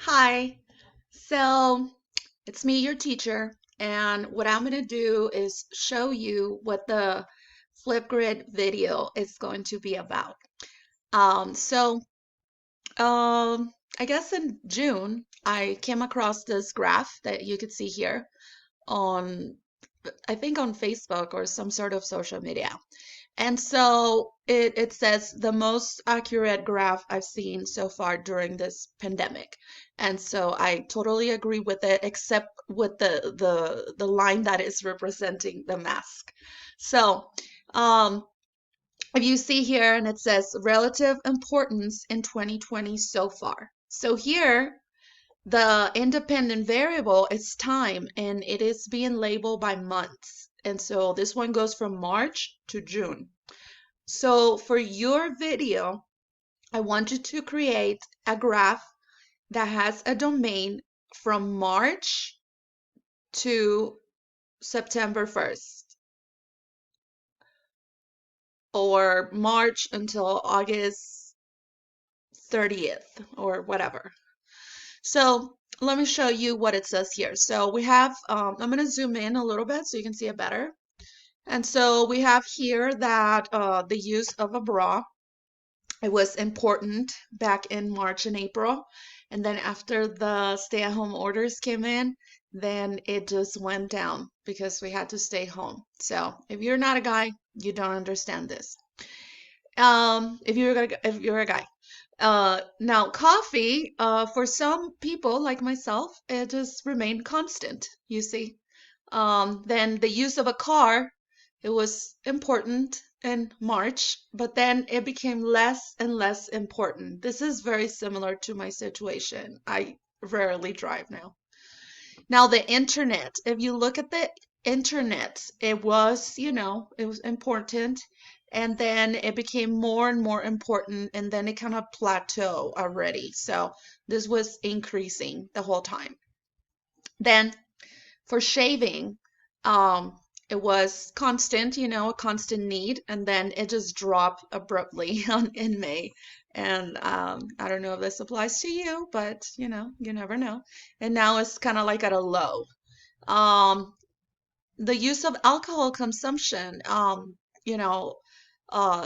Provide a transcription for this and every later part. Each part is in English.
Hi, so it's me, your teacher, and what I'm going to do is show you what the Flipgrid video is going to be about. Um, so, um, I guess in June, I came across this graph that you could see here on, I think on Facebook or some sort of social media. And so it says the most accurate graph I've seen so far during this pandemic. And so I totally agree with it, except with the line that is representing the mask. So um, if you see here, and it says relative importance in 2020 so far. So here, the independent variable is time, and it is being labeled by months. And so this one goes from March to June. So for your video, I want you to create a graph that has a domain from March to September 1st or March until August 30th or whatever. So let me show you what it says here. So we have, I'm going to zoom in a little bit so you can see it better. And so we have here that the use of a bra. It was important back in March and April. And then after the stay-at-home orders came in, then it just went down because we had to stay home. So if you're not a guy, you don't understand this. If you're a guy. Now coffee, for some people like myself, it just remained constant, you see. Then the use of a car, it was important in March, but then it became less and less important. This is very similar to my situation. I rarely drive now. Now, the internet, if you look at the internet, it was, it was important. And then it became more and more important, and then it kind of plateaued already. So this was increasing the whole time. Then for shaving, it was constant, a constant need, and then it just dropped abruptly in May. And I don't know if this applies to you, but you never know. And now it's kind of like at a low. Um, the use of alcohol consumption,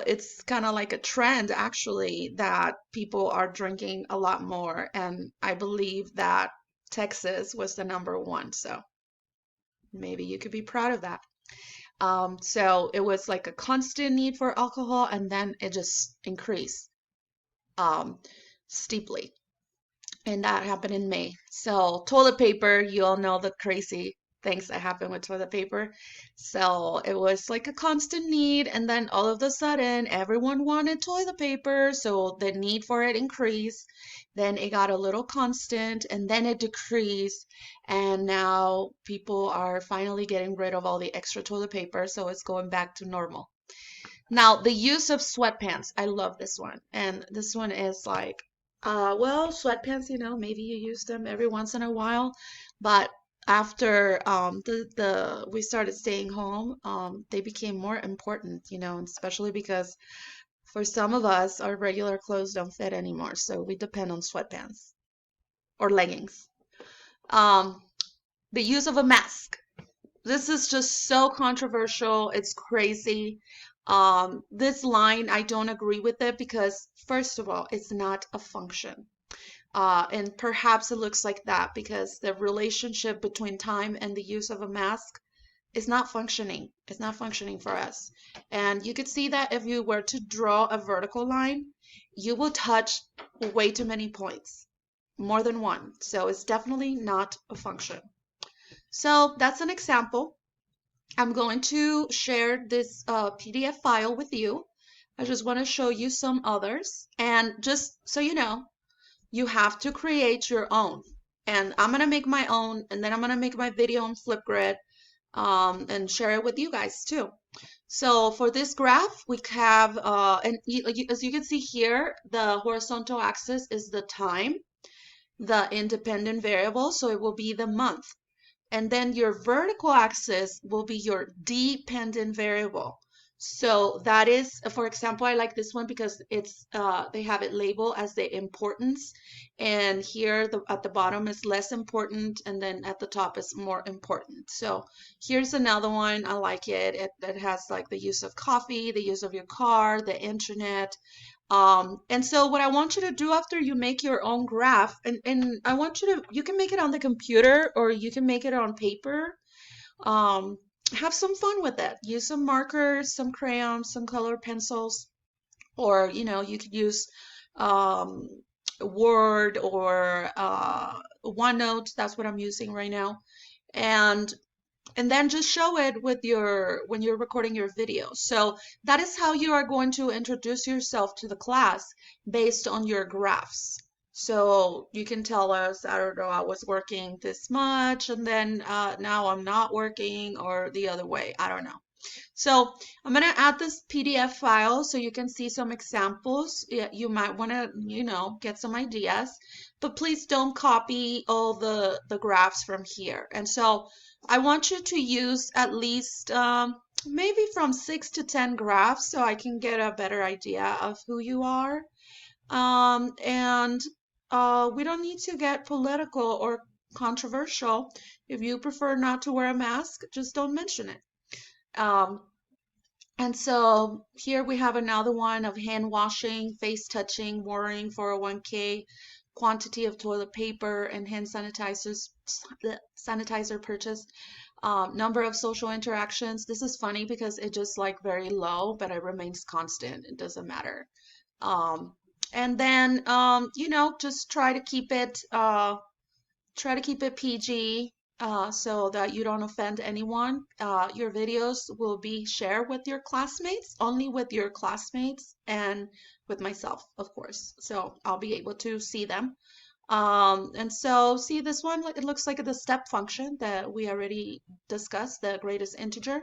it's kind of like a trend actually that people are drinking a lot more. And I believe that Texas was the number one. So maybe you could be proud of that. So it was like a constant need for alcohol, and then it just increased um, steeply. And that happened in May. So toilet paper, you all know the crazy things that happen with toilet paper. So it was like a constant need, and then all of a sudden, everyone wanted toilet paper, so the need for it increased. Then it got a little constant, and then it decreased, and now people are finally getting rid of all the extra toilet paper, so it's going back to normal. Now, the use of sweatpants. I love this one. And this one is like, well, sweatpants, maybe you use them every once in a while, but after the we started staying home, they became more important, and especially because for some of us, our regular clothes don't fit anymore, so we depend on sweatpants or leggings. Um, the use of a mask. This is just so controversial. It's crazy. This line, I don't agree with it because, first of all, it's not a function. And perhaps it looks like that because the relationship between time and the use of a mask is not functioning. It's not functioning for us. And you could see that if you were to draw a vertical line, you will touch way too many points, more than one. So it's definitely not a function. So that's an example. I'm going to share this PDF file with you. I just want to show you some others. And just so you know, you have to create your own. And I'm going to make my own, and then I'm going to make my video on Flipgrid and share it with you guys too. So for this graph, we have, as you can see here, the horizontal axis is the time, the independent variable, so it will be the month. And then your vertical axis will be your dependent variable. So that is, for example, I like this one because it's they have it labeled as the importance, and here at the bottom is less important, and then at the top is more important. So here's another one. I like it. It has like the use of coffee, the use of your car, the internet. And so what I want you to do after you make your own graph, and I want you to, you can make it on the computer or you can make it on paper. um, have some fun with it. Use some markers, some crayons, some colored pencils, or you could use um, Word or OneNote. That's what I'm using right now. And then just show it with your when you're recording your video. So that is how you are going to introduce yourself to the class based on your graphs. So you can tell us, I don't know, I was working this much and then now I'm not working, or the other way. I don't know. So I'm going to add this PDF file so you can see some examples. You might want to, get some ideas, but please don't copy all the graphs from here. And so I want you to use at least maybe from 6 to 10 graphs so I can get a better idea of who you are. And we don't need to get political or controversial. If you prefer not to wear a mask, just don't mention it. Um, and so here we have another one of hand washing, face touching, watering 401k, quantity of toilet paper and hand sanitizer purchase, number of social interactions. This is funny because it just like very low, but it remains constant. It doesn't matter. Um, and then just try to keep it PG, so that you don't offend anyone. Your videos will be shared with your classmates, only with your classmates and with myself, of course. So I'll be able to see them. And so see this one, it looks like the step function that we already discussed, the greatest integer.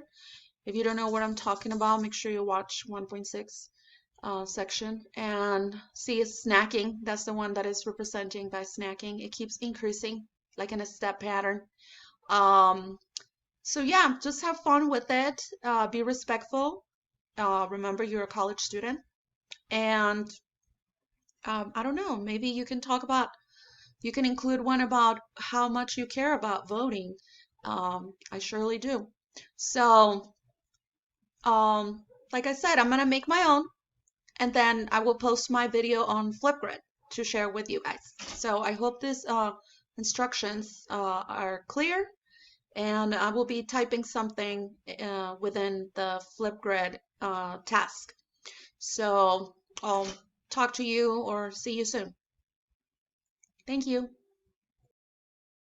If you don't know what I'm talking about, make sure you watch 1.6 section, and see snacking. That's the one that is representing by snacking. It keeps increasing like in a step pattern. Um, so yeah, just have fun with it. Be respectful. Remember you're a college student. And I don't know, maybe you can include one about how much you care about voting. I surely do. So, like I said, I'm gonna make my own, and then I will post my video on Flipgrid to share with you guys. So I hope these instructions are clear, and I will be typing something within the Flipgrid task. So I'll talk to you or see you soon. Thank you.